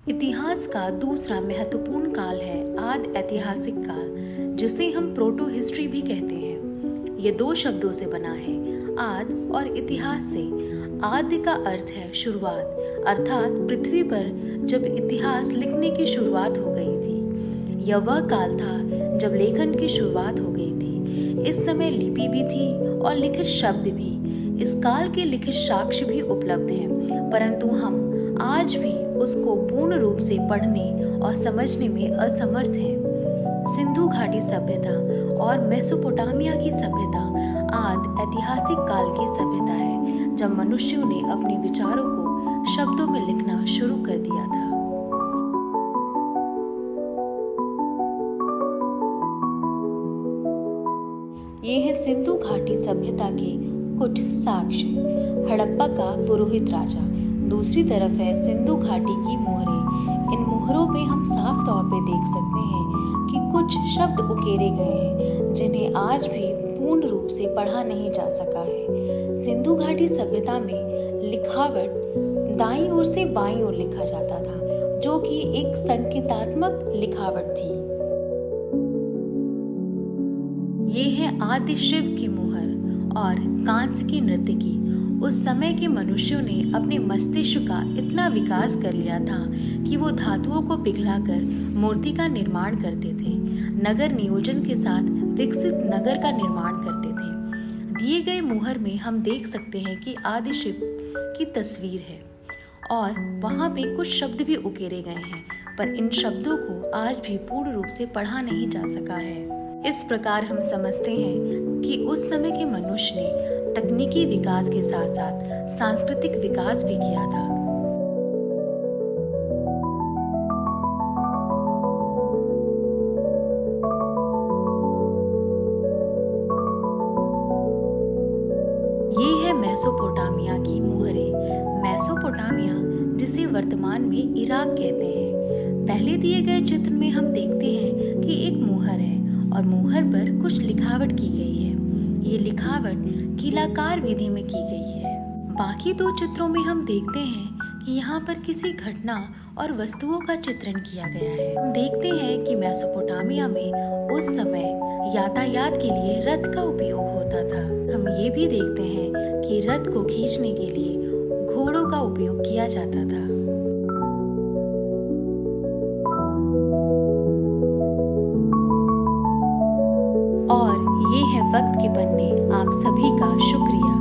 इतिहास का दूसरा महत्वपूर्ण काल है आदि ऐतिहासिक काल, जिसे हम प्रोटो हिस्ट्री भी कहते हैं। ये दो शब्दों से बना है, आदि और इतिहास से। आदि का अर्थ है शुरुआत, अर्थात पृथ्वी पर जब इतिहास लिखने की शुरुआत हो गई थी। यह वह काल था जब लेखन की शुरुआत हो गई थी। इस समय लिपि भी थी और लिखित शब्द भी। इस काल के लिखित साक्ष्य भी उपलब्ध हैं, परंतु हम आज भी उसको पूर्ण रूप से पढ़ने और समझने में असमर्थ हैं। सिंधु घाटी सभ्यता और मेसोपोटामिया की सभ्यता आदि ऐतिहासिक काल की सभ्यता है, जब मनुष्यों ने अपने विचारों को शब्दों में लिखना शुरू कर दिया था। ये है सिंधु घाटी सभ्यता के कुछ साक्ष्य। हड़प्पा का पुरोहित राजा। दूसरी तरफ है सिंधु घाटी की मोहरें। इन मोहरों में हम साफ तौर पे देख सकते हैं कि कुछ शब्द उकेरे गए हैं, जिन्हें आज भी पूर्ण रूप से पढ़ा नहीं जा सका है। सिंधु घाटी सभ्यता में लिखावट दाईं ओर से बाईं ओर लिखा जाता था, जो कि एक संकेतात्मक लिखावट थी। ये है आदि शिव की मुहर और कांस्य की नृत्य की। उस समय के मनुष्यों ने अपने मस्तिष्क का इतना विकास कर लिया था कि वो धातुओं को पिघलाकर मूर्ति का निर्माण करते थे। नगर नियोजन के साथ विकसित नगर का निर्माण करते थे। दिए गए मुहर में हम देख सकते हैं कि आदि शिव की तस्वीर है और वहाँ पे कुछ शब्द भी उकेरे गए हैं, पर इन शब्दों को आज भी पूर्ण रूप से पढ़ा नहीं जा सका है। इस प्रकार हम समझते हैं कि उस समय के मनुष्य ने तकनीकी विकास के साथ साथ सांस्कृतिक विकास भी किया था। ये है मेसोपोटामिया की मुहरें। मेसोपोटामिया, जिसे वर्तमान में इराक कहते हैं। पहले दिए गए चित्र में हम देखते हैं कि एक मुहर है और मुहर पर कुछ लिखावट की गई है। ये लिखावट कीलाकार विधि में की गई है। बाकी दो चित्रों में हम देखते हैं कि यहाँ पर किसी घटना और वस्तुओं का चित्रण किया गया है। हम देखते हैं कि मेसोपोटामिया में उस समय यातायात के लिए रथ का उपयोग होता था। हम ये भी देखते हैं कि रथ को खींचने के लिए घोड़ों का उपयोग किया जाता था। और ये है वक्त के पन्ने। आप सभी का शुक्रिया।